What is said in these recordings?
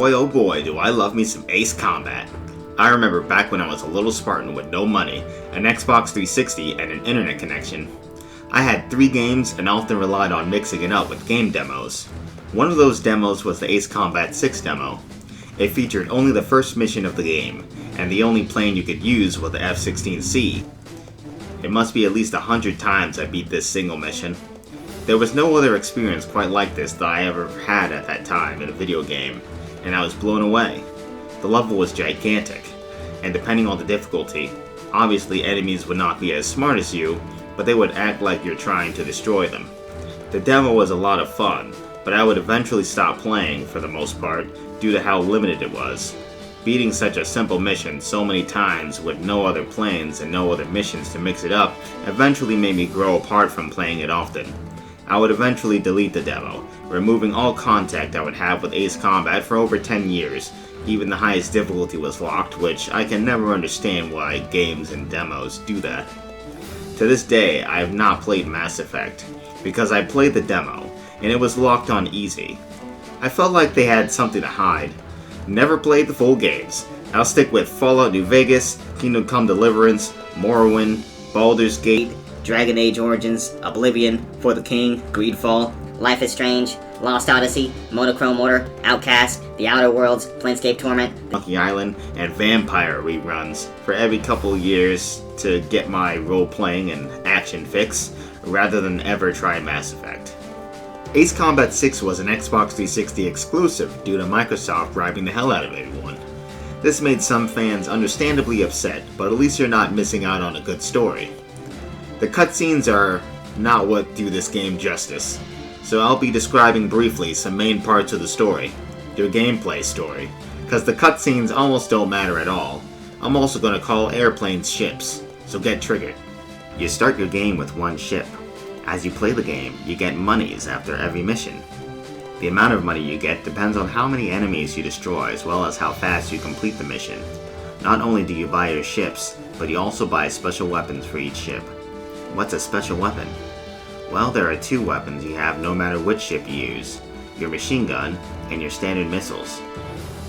Boy oh boy do I love me some Ace Combat. I remember back when I was a little Spartan with no money, an Xbox 360 and an internet connection. I had 3 games and often relied on mixing it up with game demos. One of those demos was the Ace Combat 6 demo. It featured only the first mission of the game, and the only plane you could use was the F-16C. It must be at least 100 times I beat this single mission. There was no other experience quite like this that I ever had at that time in a video game, and I was blown away. The level was gigantic, and depending on the difficulty, obviously enemies would not be as smart as you, but they would act like you're trying to destroy them. The demo was a lot of fun, but I would eventually stop playing for the most part due to how limited it was. Beating such a simple mission so many times with no other planes and no other missions to mix it up eventually made me grow apart from playing it often. I would eventually delete the demo, removing all contact I would have with Ace Combat for over 10 years. Even the highest difficulty was locked, which I can never understand why games and demos do that. To this day, I have not played Mass Effect, because I played the demo, and it was locked on easy. I felt like they had something to hide. Never played the full games. I'll stick with Fallout New Vegas, Kingdom Come Deliverance, Morrowind, Baldur's Gate, Dragon Age Origins, Oblivion, For the King, Greedfall, Life is Strange, Lost Odyssey, Monochrome Order, Outcast, The Outer Worlds, Planescape Torment, Monkey Island, and Vampire reruns for every couple years to get my role-playing and action fix, rather than ever try Mass Effect. Ace Combat 6 was an Xbox 360 exclusive due to Microsoft bribing the hell out of everyone. This made some fans understandably upset, but at least you're not missing out on a good story. The cutscenes are not what do this game justice, so I'll be describing briefly some main parts of the story, your gameplay story, because the cutscenes almost don't matter at all. I'm also going to call airplanes ships, so get triggered. You start your game with one ship. As you play the game, you get monies after every mission. The amount of money you get depends on how many enemies you destroy as well as how fast you complete the mission. Not only do you buy your ships, but you also buy special weapons for each ship. What's a special weapon? Well, there are 2 weapons you have no matter which ship you use, your machine gun and your standard missiles.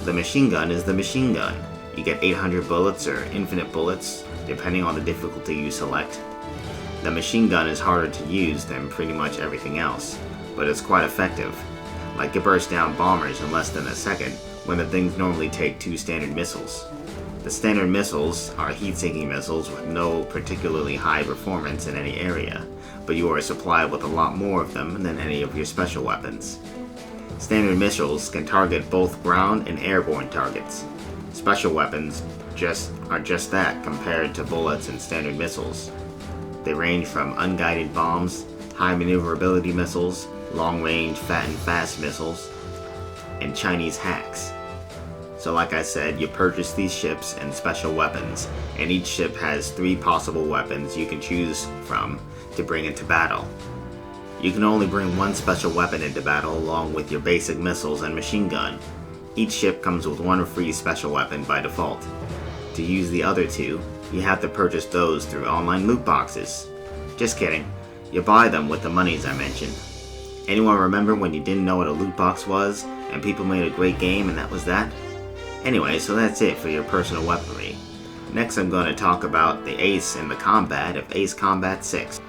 The machine gun is the machine gun. You get 800 bullets or infinite bullets, depending on the difficulty you select. The machine gun is harder to use than pretty much everything else, but it's quite effective. Like it bursts down bombers in less than a second, when the things normally take 2 standard missiles. The standard missiles are heat-sinking missiles with no particularly high performance in any area, but you are supplied with a lot more of them than any of your special weapons. Standard missiles can target both ground and airborne targets. Special weapons are just that compared to bullets and standard missiles. They range from unguided bombs, high maneuverability missiles, long-range fat and fast missiles, and Chinese hacks. So like I said, you purchase these ships and special weapons, and each ship has 3 possible weapons you can choose from to bring into battle. You can only bring 1 special weapon into battle along with your basic missiles and machine gun. Each ship comes with 1 free special weapon by default. To use the other 2, you have to purchase those through online loot boxes. Just kidding, you buy them with the monies I mentioned. Anyone remember when you didn't know what a loot box was, and people made a great game and that was that? Anyway, so that's it for your personal weaponry. Next I'm going to talk about the ace and the combat of Ace Combat 6.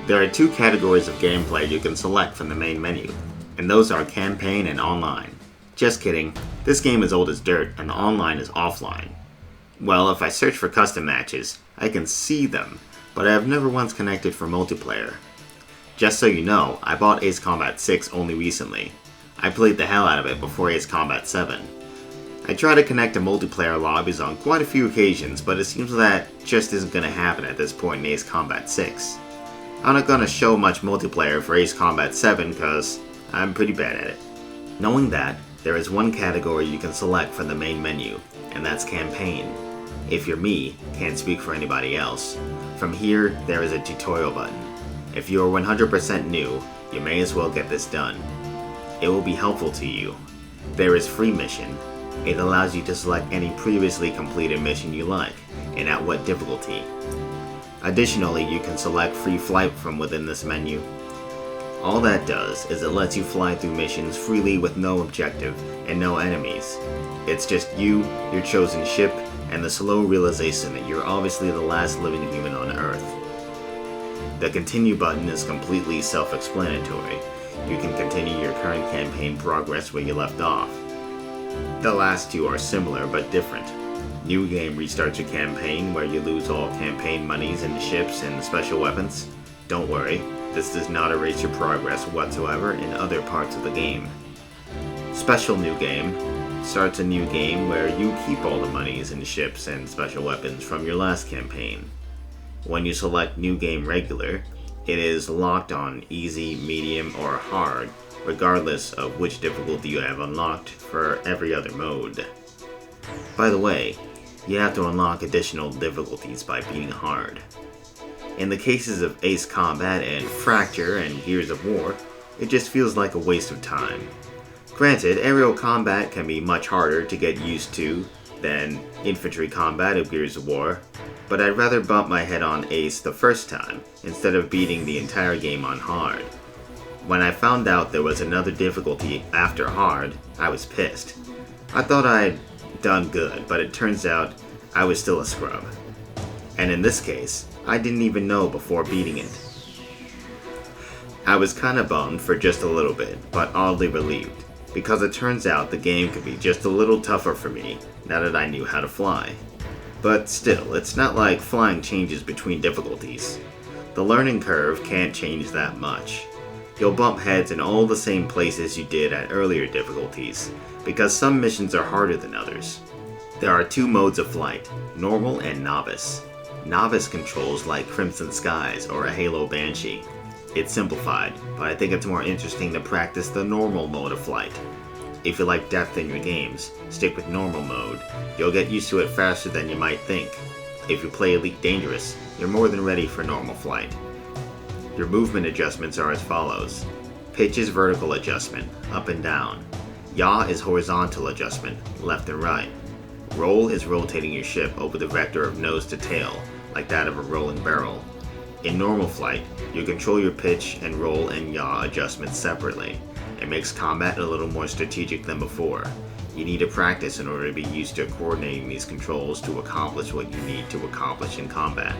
There are 2 categories of gameplay you can select from the main menu, and those are campaign and online. Just kidding, this game is old as dirt and the online is offline. Well, if I search for custom matches, I can see them, but I have never once connected for multiplayer. Just so you know, I bought Ace Combat 6 only recently. I played the hell out of it before Ace Combat 7. I tried to connect to multiplayer lobbies on quite a few occasions, but it seems that just isn't going to happen at this point in Ace Combat 6. I'm not going to show much multiplayer for Ace Combat 7 because I'm pretty bad at it. Knowing that, there is 1 category you can select from the main menu, and that's campaign. If you're me, can't speak for anybody else. From here, there is a tutorial button. If you are 100% new, you may as well get this done. It will be helpful to you. There is free mission. It allows you to select any previously completed mission you like, and at what difficulty. Additionally, you can select free flight from within this menu. All that does is it lets you fly through missions freely with no objective and no enemies. It's just you, your chosen ship, and the slow realization that you're obviously the last living human on Earth. The continue button is completely self-explanatory. You can continue your current campaign progress where you left off. The last two are similar but different. New game restarts your campaign where you lose all campaign monies and ships and special weapons. Don't worry, this does not erase your progress whatsoever in other parts of the game. Special new game starts a new game where you keep all the monies and ships and special weapons from your last campaign. When you select new game regular, it is locked on easy, medium, or hard, regardless of which difficulty you have unlocked for every other mode. By the way, you have to unlock additional difficulties by beating hard. In the cases of Ace Combat and Fracture and Gears of War, it just feels like a waste of time. Granted, aerial combat can be much harder to get used to than infantry combat of Gears of War, but I'd rather bump my head on Ace the first time, instead of beating the entire game on hard. When I found out there was another difficulty after hard, I was pissed. I thought I'd done good, but it turns out I was still a scrub. And in this case, I didn't even know before beating it. I was kinda bummed for just a little bit, but oddly relieved, because it turns out the game could be just a little tougher for me now that I knew how to fly. But still, it's not like flying changes between difficulties. The learning curve can't change that much. You'll bump heads in all the same places you did at earlier difficulties, because some missions are harder than others. There are two modes of flight, normal and novice. Novice controls like Crimson Skies or a Halo Banshee. It's simplified, but I think it's more interesting to practice the normal mode of flight. If you like depth in your games, stick with normal mode. You'll get used to it faster than you might think. If you play Elite Dangerous, you're more than ready for normal flight. Your movement adjustments are as follows. Pitch is vertical adjustment, up and down. Yaw is horizontal adjustment, left and right. Roll is rotating your ship over the vector of nose to tail, like that of a rolling barrel. In normal flight, you control your pitch and roll and yaw adjustments separately. It makes combat a little more strategic than before. You need to practice in order to be used to coordinating these controls to accomplish what you need to accomplish in combat.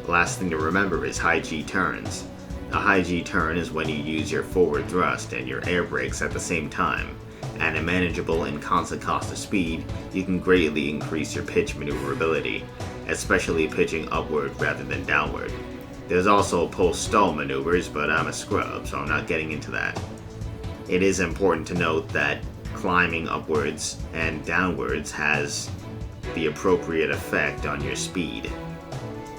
The last thing to remember is high G turns. A high G turn is when you use your forward thrust and your air brakes at the same time. At a manageable and constant cost of speed, you can greatly increase your pitch maneuverability, especially pitching upward rather than downward. There's also post-stall maneuvers, but I'm a scrub, so I'm not getting into that. It is important to note that climbing upwards and downwards has the appropriate effect on your speed.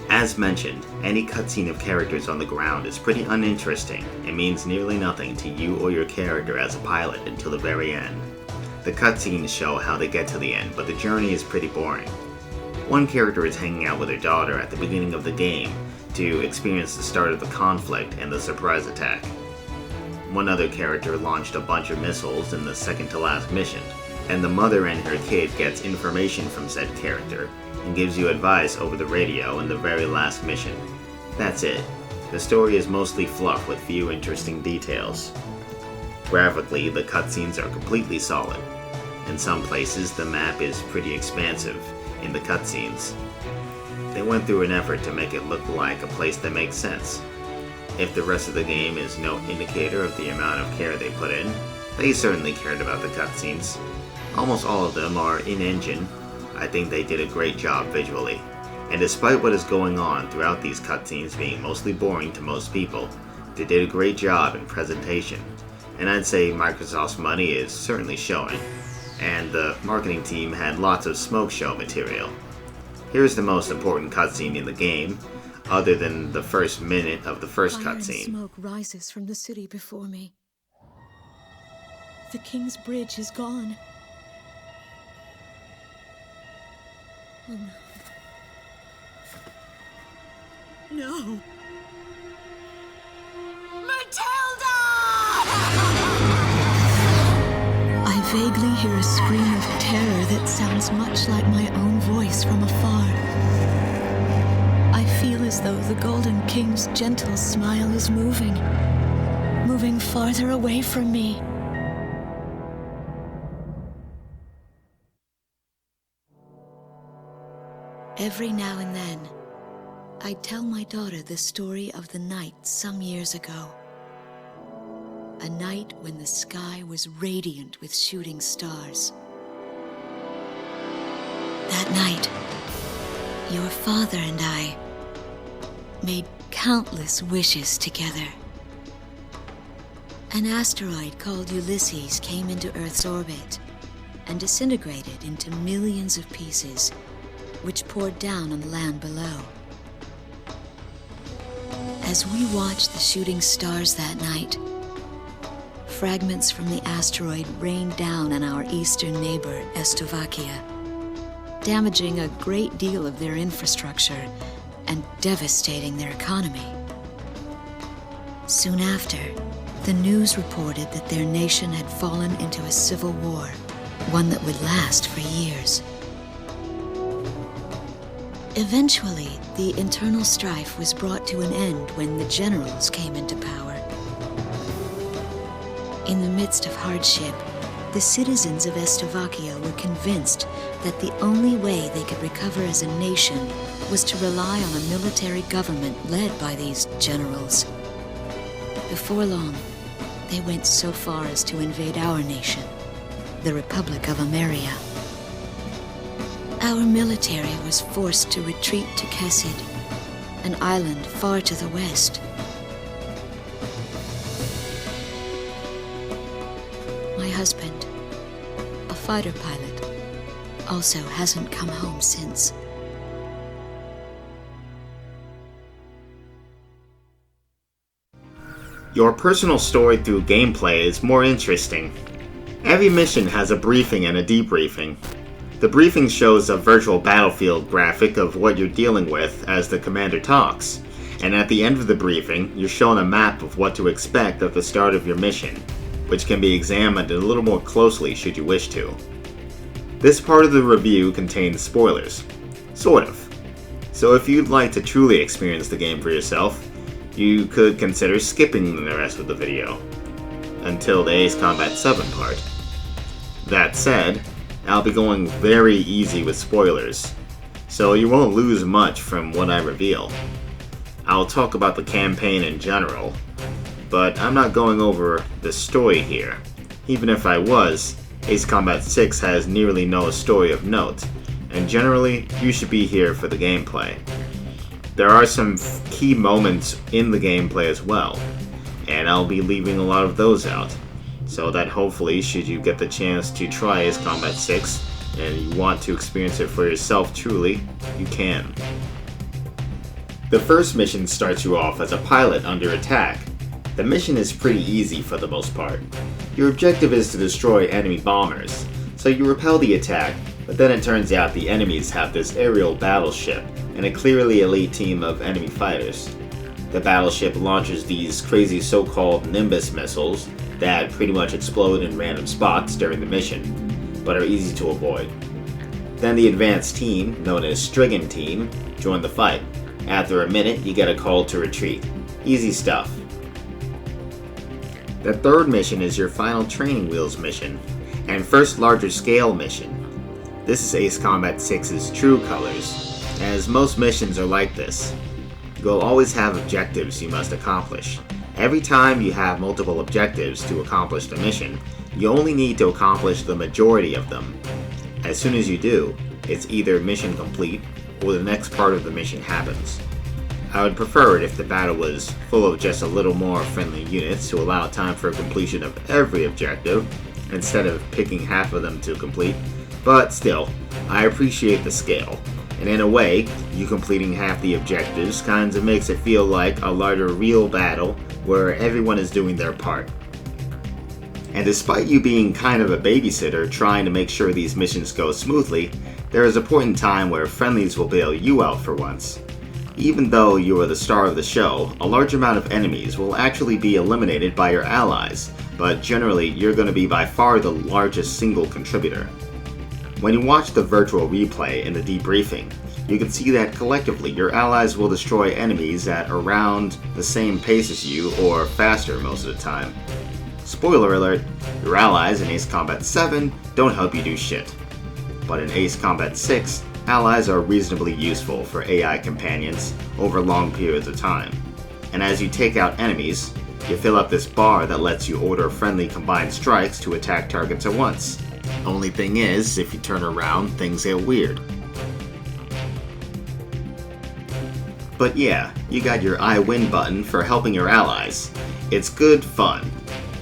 As mentioned, any cutscene of characters on the ground is pretty uninteresting and means nearly nothing to you or your character as a pilot until the very end. The cutscenes show how they get to the end, but the journey is pretty boring. One character is hanging out with her daughter at the beginning of the game to experience the start of the conflict and the surprise attack. One other character launched a bunch of missiles in the second to last mission, and the mother and her kid gets information from said character and gives you advice over the radio in the very last mission. That's it. The story is mostly fluff with few interesting details. Graphically, the cutscenes are completely solid. In some places, the map is pretty expansive in the cutscenes. They went through an effort to make it look like a place that makes sense. If the rest of the game is no indicator of the amount of care they put in, they certainly cared about the cutscenes. Almost all of them are in-engine. I think they did a great job visually. And despite what is going on throughout these cutscenes being mostly boring to most people, they did a great job in presentation. And I'd say Microsoft's money is certainly showing. And the marketing team had lots of smoke show material. Here's the most important cutscene in the game, other than the first minute of the first cutscene. Smoke rises from the city before me. The King's Bridge is gone. Oh no. No! Matilda! I vaguely hear a scream of terror that sounds much like my own voice from afar. I feel as though the Golden King's gentle smile is moving. moving farther away from me. Every now and then, I'd tell my daughter the story of the night some years ago. A night when the sky was radiant with shooting stars. That night, your father and I made countless wishes together. An asteroid called Ulysses came into Earth's orbit and disintegrated into millions of pieces, which poured down on the land below. As we watched the shooting stars that night, fragments from the asteroid rained down on our eastern neighbor, Slovakia, damaging a great deal of their infrastructure and devastating their economy. Soon after, the news reported that their nation had fallen into a civil war, one that would last for years. Eventually, the internal strife was brought to an end when the generals came into power. In the midst of hardship, the citizens of Slovakia were convinced that the only way they could recover as a nation was to rely on a military government led by these generals. Before long, they went so far as to invade our nation, the Republic of Ameria. Our military was forced to retreat to Kesid, an island far to the west. My husband, a fighter pilot, also hasn't come home since. Your personal story through gameplay is more interesting. Every mission has a briefing and a debriefing. The briefing shows a virtual battlefield graphic of what you're dealing with as the commander talks, and at the end of the briefing, you're shown a map of what to expect at the start of your mission, which can be examined a little more closely should you wish to. This part of the review contains spoilers. Sort of. So if you'd like to truly experience the game for yourself, you could consider skipping the rest of the video until the Ace Combat 7 part. That said, I'll be going very easy with spoilers, so you won't lose much from what I reveal. I'll talk about the campaign in general, but I'm not going over the story here. Even if I was, Ace Combat 6 has nearly no story of note, and generally, you should be here for the gameplay. There are some key moments in the gameplay as well, and I'll be leaving a lot of those out, so that hopefully, should you get the chance to try Ace Combat 6, and you want to experience it for yourself truly, you can. The first mission starts you off as a pilot under attack. The mission is pretty easy for the most part. Your objective is to destroy enemy bombers, so you repel the attack, but then it turns out the enemies have this aerial battleship and a clearly elite team of enemy fighters. The battleship launches these crazy so-called Nimbus missiles that pretty much explode in random spots during the mission, but are easy to avoid. Then the advanced team, known as Strigan Team, join the fight. After a minute, you get a call to retreat. Easy stuff. The third mission is your final Training Wheels mission, and first larger scale mission. This is Ace Combat 6's true colors, as most missions are like this. You'll always have objectives you must accomplish. Every time you have multiple objectives to accomplish the mission, you only need to accomplish the majority of them. As soon as you do, it's either mission complete, or the next part of the mission happens. I would prefer it if the battle was full of just a little more friendly units to allow time for completion of every objective, instead of picking half of them to complete, but still, I appreciate the scale. And in a way, you completing half the objectives kinda makes it feel like a larger real battle where everyone is doing their part. And despite you being kind of a babysitter trying to make sure these missions go smoothly, there is a point in time where friendlies will bail you out for once. Even though you are the star of the show, a large amount of enemies will actually be eliminated by your allies, but generally you're going to be by far the largest single contributor. When you watch the virtual replay in the debriefing, you can see that collectively your allies will destroy enemies at around the same pace as you, or faster most of the time. Spoiler alert, your allies in Ace Combat 7 don't help you do shit. But in Ace Combat 6, allies are reasonably useful for AI companions over long periods of time. And as you take out enemies, you fill up this bar that lets you order friendly combined strikes to attack targets at once. Only thing is, if you turn around, things get weird. But yeah, you got your I win button for helping your allies. It's good fun.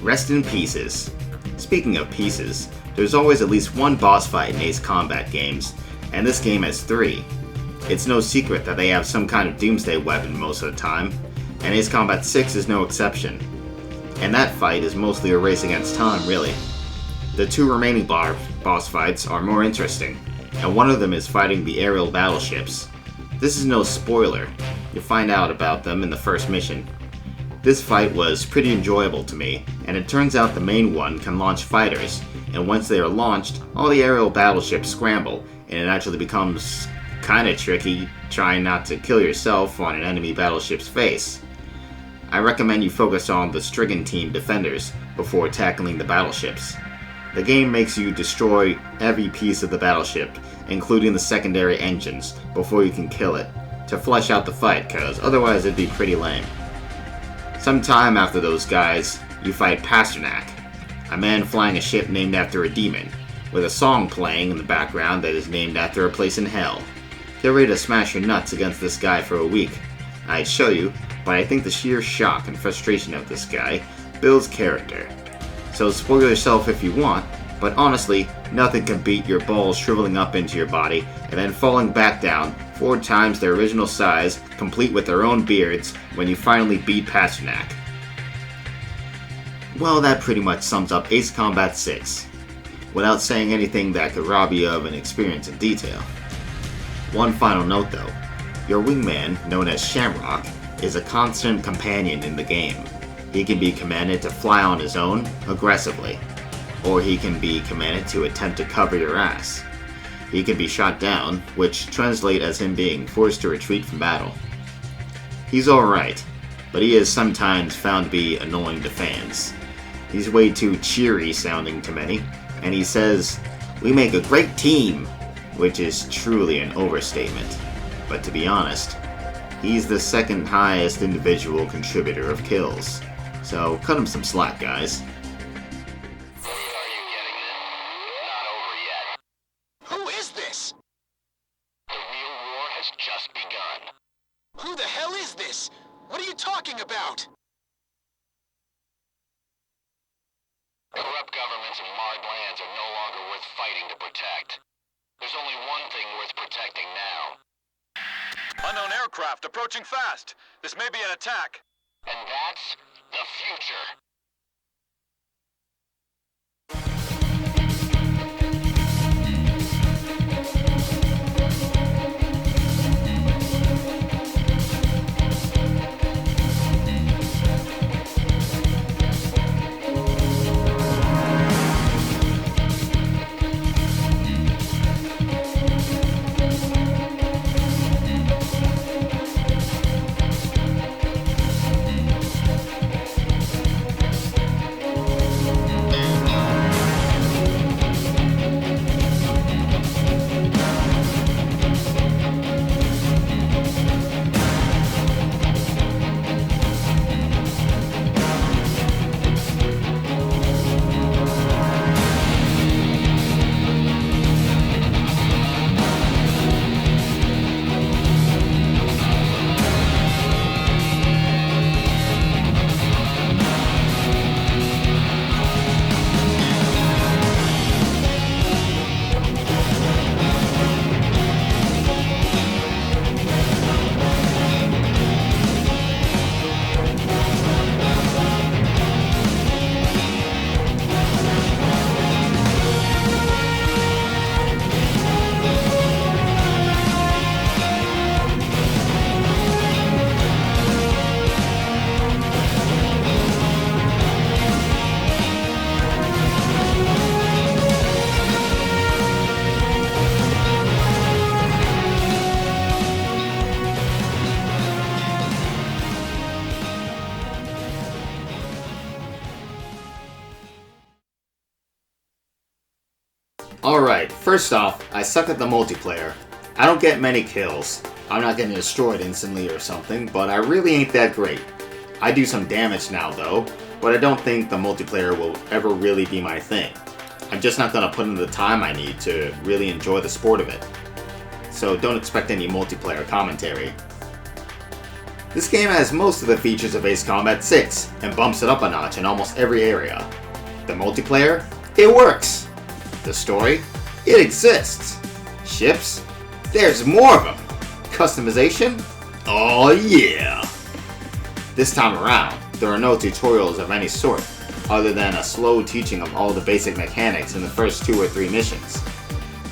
Rest in pieces. Speaking of pieces, there's always at least one boss fight in Ace Combat games, and this game has 3. It's no secret that they have some kind of doomsday weapon most of the time, and Ace Combat 6 is no exception. And that fight is mostly a race against time, really. The 2 remaining boss fights are more interesting, and one of them is fighting the aerial battleships. This is no spoiler, you'll find out about them in the first mission. This fight was pretty enjoyable to me, and it turns out the main one can launch fighters, and once they are launched, all the aerial battleships scramble, and it actually becomes kinda tricky trying not to kill yourself on an enemy battleship's face. I recommend you focus on the Strigan team defenders before tackling the battleships. The game makes you destroy every piece of the battleship, including the secondary engines, before you can kill it, to flesh out the fight, cause otherwise it'd be pretty lame. Sometime after those guys, you fight Pasternak, a man flying a ship named after a demon, with a song playing in the background that is named after a place in hell. Get ready to smash your nuts against this guy for a week. I'd show you, but I think the sheer shock and frustration of this guy builds character. So spoil yourself if you want, but honestly, nothing can beat your balls shriveling up into your body and then falling back down 4 times their original size, complete with their own beards, when you finally beat Pasternak. Well, that pretty much sums up Ace Combat 6, without saying anything that could rob you of an experience in detail. One final note though, your wingman, known as Shamrock, is a constant companion in the game. He can be commanded to fly on his own, aggressively, or he can be commanded to attempt to cover your ass. He can be shot down, which translates as him being forced to retreat from battle. He's alright, but he is sometimes found to be annoying to fans. He's way too cheery sounding to many, and he says, "We make a great team," which is truly an overstatement. But to be honest, he's the second highest individual contributor of kills. So cut him some slack, guys. Are you getting it? It's not over yet. Who is this? The real war has just begun. Who the hell is this? What are you talking about? Corrupt governments and marred lands are no longer worth fighting to protect. There's only one thing worth protecting now. Unknown aircraft approaching fast. This may be an attack. And that's the future. Alright, first off, I suck at the multiplayer. I don't get many kills. I'm not getting destroyed instantly or something, but I really ain't that great. I do some damage now though, but I don't think the multiplayer will ever really be my thing. I'm just not gonna put in the time I need to really enjoy the sport of it. So don't expect any multiplayer commentary. This game has most of the features of Ace Combat 6, and bumps it up a notch in almost every area. The multiplayer? It works! The story? It exists! Ships? There's more of them! Customization? Oh yeah! This time around, there are no tutorials of any sort, other than a slow teaching of all the basic mechanics in the first 2 or 3 missions.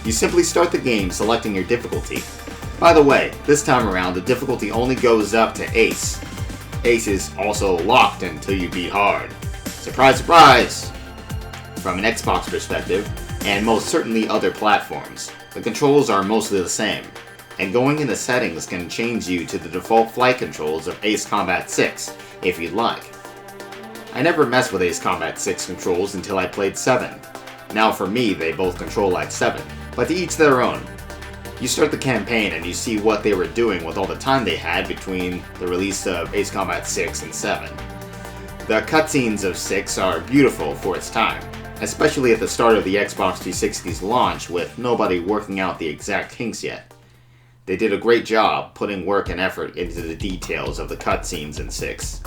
You simply start the game selecting your difficulty. By the way, this time around the difficulty only goes up to Ace. Ace is also locked until you beat hard. Surprise, surprise! From an Xbox perspective, and most certainly other platforms, the controls are mostly the same, and going into settings can change you to the default flight controls of Ace Combat 6, if you'd like. I never messed with Ace Combat 6 controls until I played 7. Now for me, they both control like 7, but to each their own. You start the campaign and you see what they were doing with all the time they had between the release of Ace Combat 6 and 7. The cutscenes of 6 are beautiful for its time, especially at the start of the Xbox 360's launch with nobody working out the exact kinks yet. They did a great job putting work and effort into the details of the cutscenes in 6.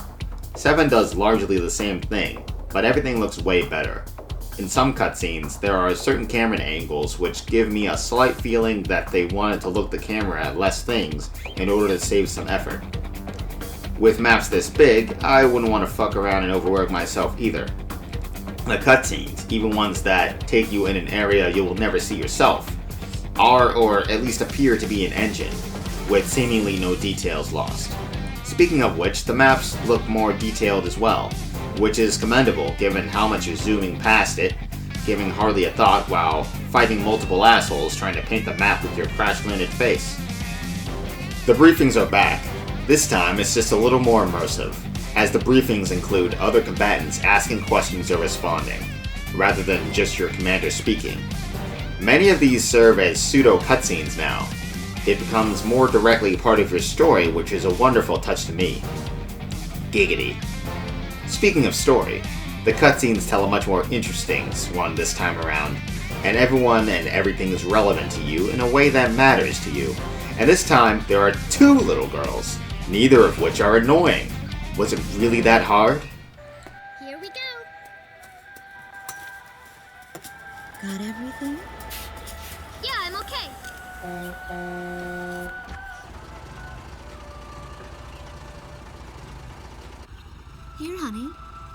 7 does largely the same thing, but everything looks way better. In some cutscenes, there are certain camera angles which give me a slight feeling that they wanted to look the camera at less things in order to save some effort. With maps this big, I wouldn't want to fuck around and overwork myself either. The cutscenes, even ones that take you in an area you will never see yourself, are or at least appear to be an engine, with seemingly no details lost. Speaking of which, the maps look more detailed as well, which is commendable given how much you're zooming past it, giving hardly a thought while fighting multiple assholes trying to paint the map with your crash-landed face. The briefings are back. This time it's just a little more immersive, as the briefings include other combatants asking questions or responding, rather than just your commander speaking. Many of these serve as pseudo cutscenes now. It becomes more directly part of your story, which is a wonderful touch to me. Giggity. Speaking of story, the cutscenes tell a much more interesting one this time around, and everyone and everything is relevant to you in a way that matters to you. And this time, there are 2 little girls, neither of which are annoying. Was it really that hard? Here we go. Got everything? Yeah, I'm okay. Here, honey.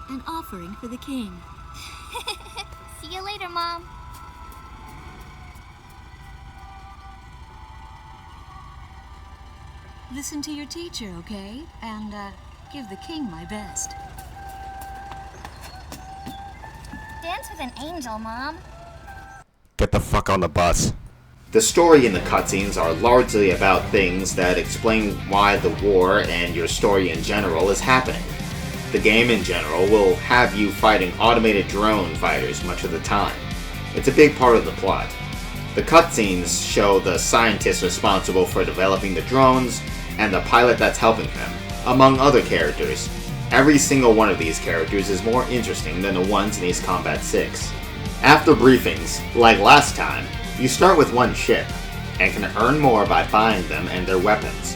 An offering for the king. See you later, Mom. Listen to your teacher, okay? And, give the king my best. Dance with an angel, Mom. Get the fuck on the bus. The story and the cutscenes are largely about things that explain why the war and your story in general is happening. The game in general will have you fighting automated drone fighters much of the time. It's a big part of the plot. The cutscenes show the scientists responsible for developing the drones and the pilot that's helping them, among other characters. Every single one of these characters is more interesting than the ones in Ace Combat 6. After briefings, like last time, you start with 1 ship, and can earn more by buying them and their weapons.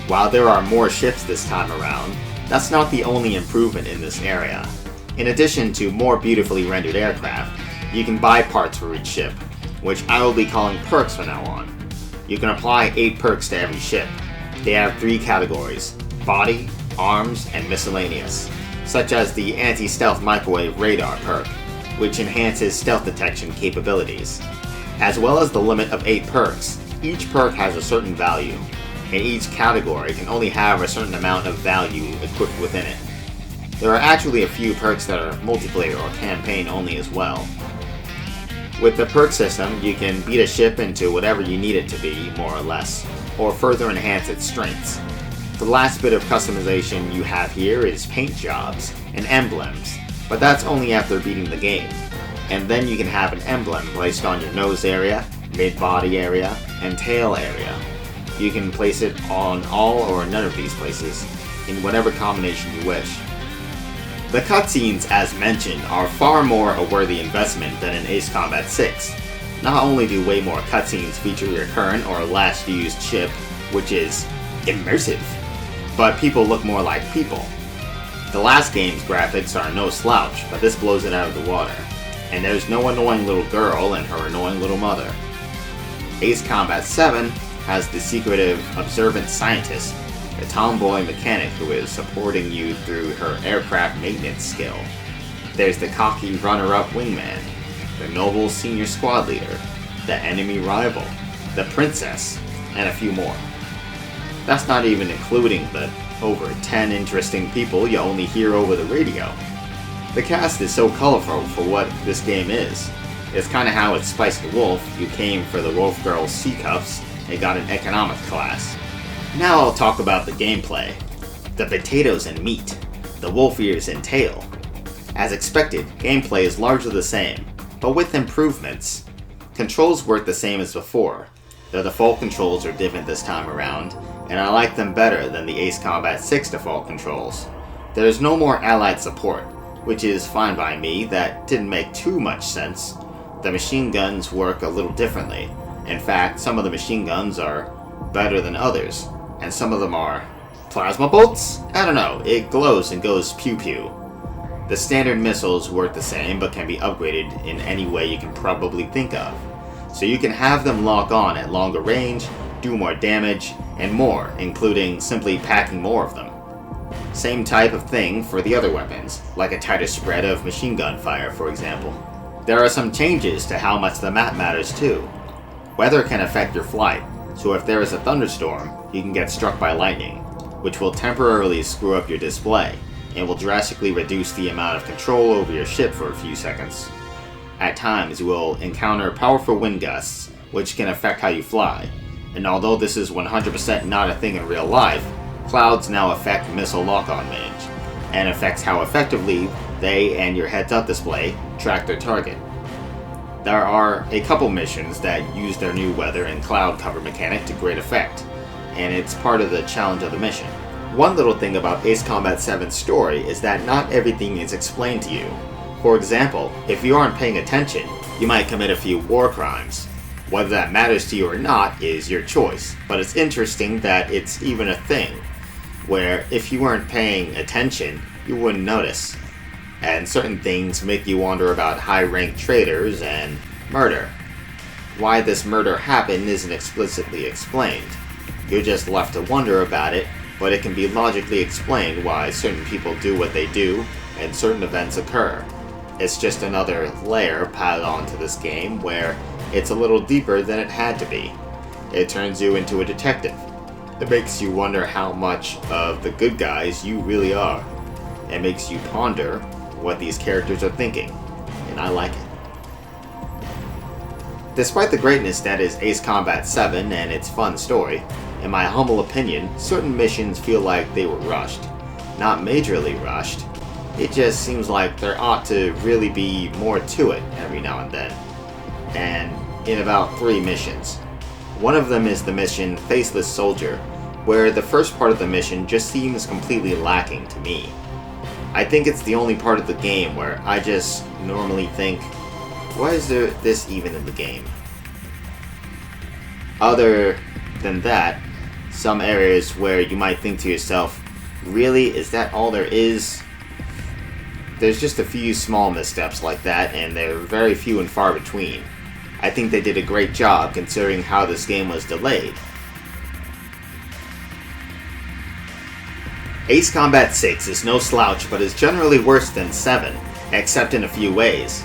While there are more ships this time around, that's not the only improvement in this area. In addition to more beautifully rendered aircraft, you can buy parts for each ship, which I will be calling perks from now on. You can apply 8 perks to every ship. They have 3 categories: body, arms, and miscellaneous, such as the anti-stealth microwave radar perk, which enhances stealth detection capabilities. As well as the limit of 8 perks, each perk has a certain value, and each category can only have a certain amount of value equipped within it. There are actually a few perks that are multiplayer or campaign only as well. With the perk system, you can beat a ship into whatever you need it to be, more or less, or further enhance its strengths. The last bit of customization you have here is paint jobs and emblems, but that's only after beating the game. and then you can have an emblem placed on your nose area, mid-body area, and tail area. You can place it on all or none of these places, in whatever combination you wish. The cutscenes, as mentioned, are far more a worthy investment than in Ace Combat 6. Not only do way more cutscenes feature your current or last used ship, which is immersive, but people look more like people. The last game's graphics are no slouch, but this blows it out of the water. And there's no annoying little girl and her annoying little mother. Ace Combat 7 has the secretive, observant scientist, a tomboy mechanic who is supporting you through her aircraft maintenance skill. There's the cocky runner-up wingman, the noble senior squad leader, the enemy rival, the princess, and a few more. That's not even including the over 10 interesting people you only hear over the radio. The cast is so colorful for what this game is. It's kinda how with Spice the Wolf, you came for the Wolf Girl's C-cups and got an economic class. Now I'll talk about the gameplay. The potatoes and meat, the wolf ears and tail. As expected, gameplay is largely the same, but with improvements. Controls work the same as before. The default controls are different this time around, and I like them better than the Ace Combat 6 default controls. There is no more allied support, which is fine by me. That didn't make too much sense. The machine guns work a little differently. In fact, some of the machine guns are better than others, and some of them are plasma bolts? I don't know, it glows and goes pew pew. The standard missiles work the same, but can be upgraded in any way you can probably think of. So you can have them lock on at longer range, do more damage, and more, including simply packing more of them. Same type of thing for the other weapons, like a tighter spread of machine gun fire, for example. There are some changes to how much the map matters too. Weather can affect your flight, so if there is a thunderstorm, you can get struck by lightning, which will temporarily screw up your display, and will drastically reduce the amount of control over your ship for a few seconds. At times, you will encounter powerful wind gusts, which can affect how you fly, and although this is 100% not a thing in real life, clouds now affect missile lock-on range, and affects how effectively they and your heads-up display track their target. There are a couple missions that use their new weather and cloud cover mechanic to great effect, and it's part of the challenge of the mission. One little thing about Ace Combat 7's story is that not everything is explained to you. For example, if you aren't paying attention, you might commit a few war crimes. Whether that matters to you or not is your choice, but it's interesting that it's even a thing, where if you weren't paying attention, you wouldn't notice. And certain things make you wonder about high-ranked traitors and murder. Why this murder happened isn't explicitly explained. You're just left to wonder about it, but it can be logically explained why certain people do what they do, and certain events occur. It's just another layer piled onto this game where it's a little deeper than it had to be. It turns you into a detective. It makes you wonder how much of the good guys you really are. It makes you ponder what these characters are thinking, and I like it. Despite the greatness that is Ace Combat 7 and its fun story, in my humble opinion, certain missions feel like they were rushed. Not majorly rushed, it just seems like there ought to really be more to it every now and then. And in about 3 missions. One of them is the mission Faceless Soldier, where the first part of the mission just seems completely lacking to me. I think it's the only part of the game where I just normally think, why is there this even in the game? Other than that, some areas where you might think to yourself, really, is that all there is? There's just a few small missteps like that, and they're very few and far between. I think they did a great job considering how this game was delayed. Ace Combat 6 is no slouch, but is generally worse than 7, except in a few ways.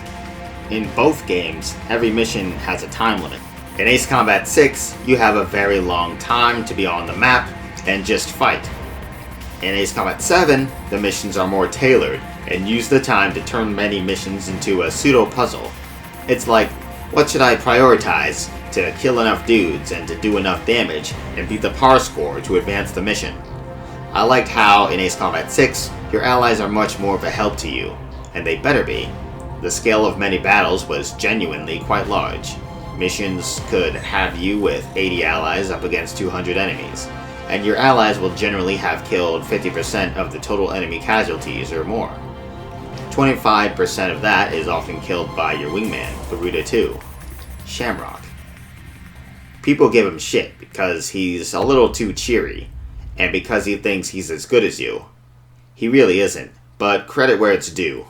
In both games, every mission has a time limit. In Ace Combat 6, you have a very long time to be on the map and just fight. In Ace Combat 7, the missions are more tailored and use the time to turn many missions into a pseudo-puzzle. It's like, what should I prioritize to kill enough dudes and to do enough damage and beat the par score to advance the mission? I liked how, in Ace Combat 6, your allies are much more of a help to you, and they better be. The scale of many battles was genuinely quite large. Missions could have you with 80 allies up against 200 enemies, and your allies will generally have killed 50% of the total enemy casualties or more. 25% of that is often killed by your wingman, Garuda 2, Shamrock. People give him shit because he's a little too cheery, and because he thinks he's as good as you. He really isn't, but credit where it's due.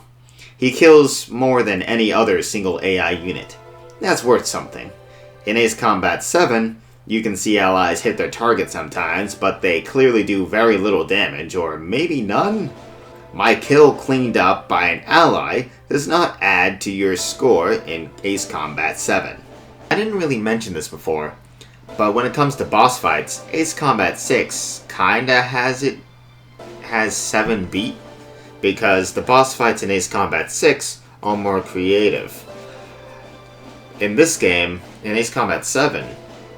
He kills more than any other single AI unit. That's worth something. In Ace Combat 7, you can see allies hit their target sometimes, but they clearly do very little damage, or maybe none? My kill cleaned up by an ally does not add to your score in Ace Combat 7. I didn't really mention this before, but when it comes to boss fights, Ace Combat 6 kinda has 7 beat, because the boss fights in Ace Combat 6 are more creative. In this game, in Ace Combat 7,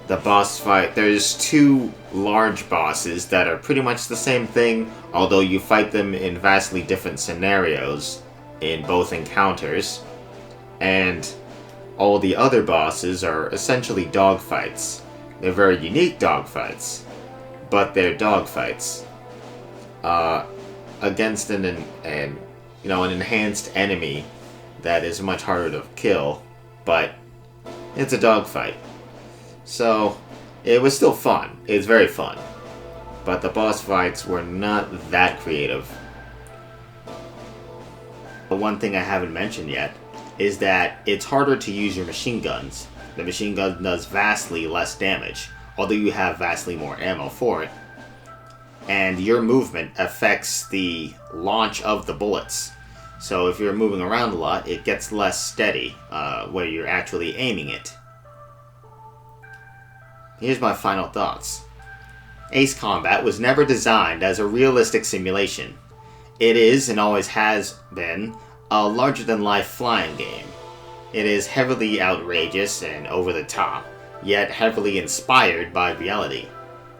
the boss fight, there's 2 large bosses that are pretty much the same thing, although you fight them in vastly different scenarios in both encounters, and all the other bosses are essentially dogfights. They're very unique dogfights, but they're dogfights. Against an enhanced enemy that is much harder to kill, but it's a dogfight. So, it was still fun. It was very fun. But the boss fights were not that creative. But one thing I haven't mentioned yet is that it's harder to use your machine guns. The machine gun does vastly less damage, although you have vastly more ammo for it. And your movement affects the launch of the bullets. So if you're moving around a lot, it gets less steady where you're actually aiming it. Here's my final thoughts. Ace Combat was never designed as a realistic simulation. It is, and always has been, a larger-than-life flying game. It is heavily outrageous and over-the-top, yet heavily inspired by reality.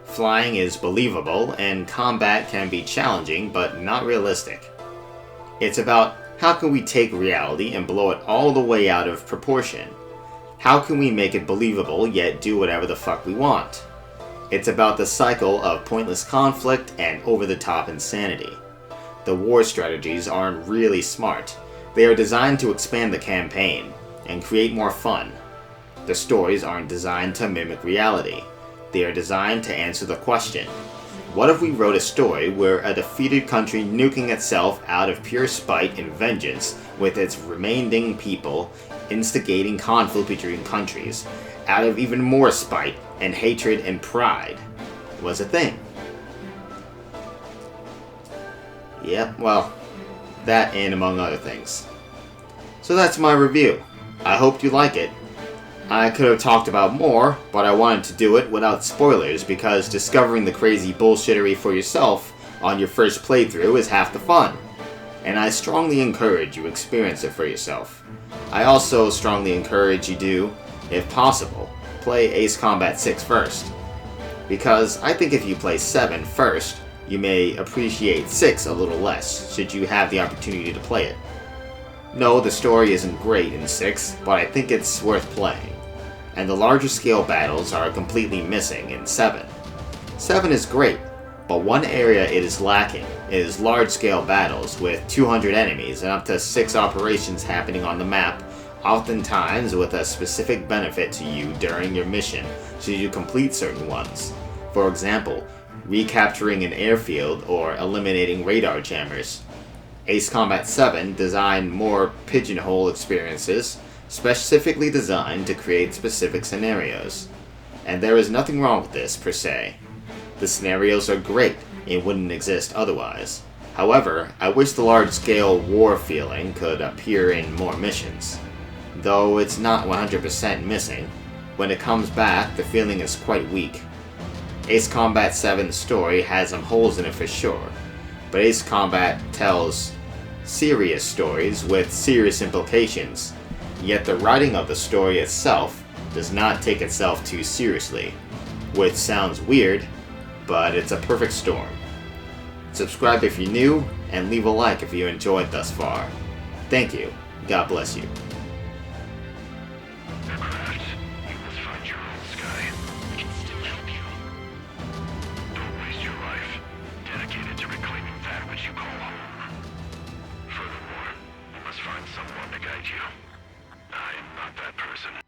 Flying is believable, and combat can be challenging, but not realistic. It's about how can we take reality and blow it all the way out of proportion? How can we make it believable, yet do whatever the fuck we want? It's about the cycle of pointless conflict and over-the-top insanity. The war strategies aren't really smart. They are designed to expand the campaign and create more fun. The stories aren't designed to mimic reality. They are designed to answer the question, what if we wrote a story where a defeated country nuking itself out of pure spite and vengeance with its remaining people instigating conflict between countries out of even more spite and hatred and pride was a thing? Yep, well, that and among other things. So that's my review. I hope you like it. I could have talked about more, but I wanted to do it without spoilers because discovering the crazy bullshittery for yourself on your first playthrough is half the fun. And I strongly encourage you experience it for yourself. I also strongly encourage you do, if possible, play Ace Combat 6 first. Because I think if you play 7 first, you may appreciate 6 a little less, should you have the opportunity to play it. No, the story isn't great in 6, but I think it's worth playing. And the larger scale battles are completely missing in 7. 7 is great, but one area it is lacking is large scale battles with 200 enemies and up to 6 operations happening on the map, oftentimes with a specific benefit to you during your mission should you complete certain ones. For example, recapturing an airfield or eliminating radar jammers. Ace Combat 7 designed more pigeonhole experiences, specifically designed to create specific scenarios. And there is nothing wrong with this, per se. The scenarios are great, it wouldn't exist otherwise. However, I wish the large-scale war feeling could appear in more missions. Though it's not 100% missing, when it comes back, the feeling is quite weak. Ace Combat 7's story has some holes in it for sure, but Ace Combat tells serious stories with serious implications, yet the writing of the story itself does not take itself too seriously, which sounds weird, but it's a perfect storm. Subscribe if you're new, and leave a like if you enjoyed thus far. Thank you. God bless you. Aircraft, you must find your own sky. We can still help you. Don't waste your life, dedicated to reclaiming that which you call home. Furthermore, you must find someone to guide you. I am not that person.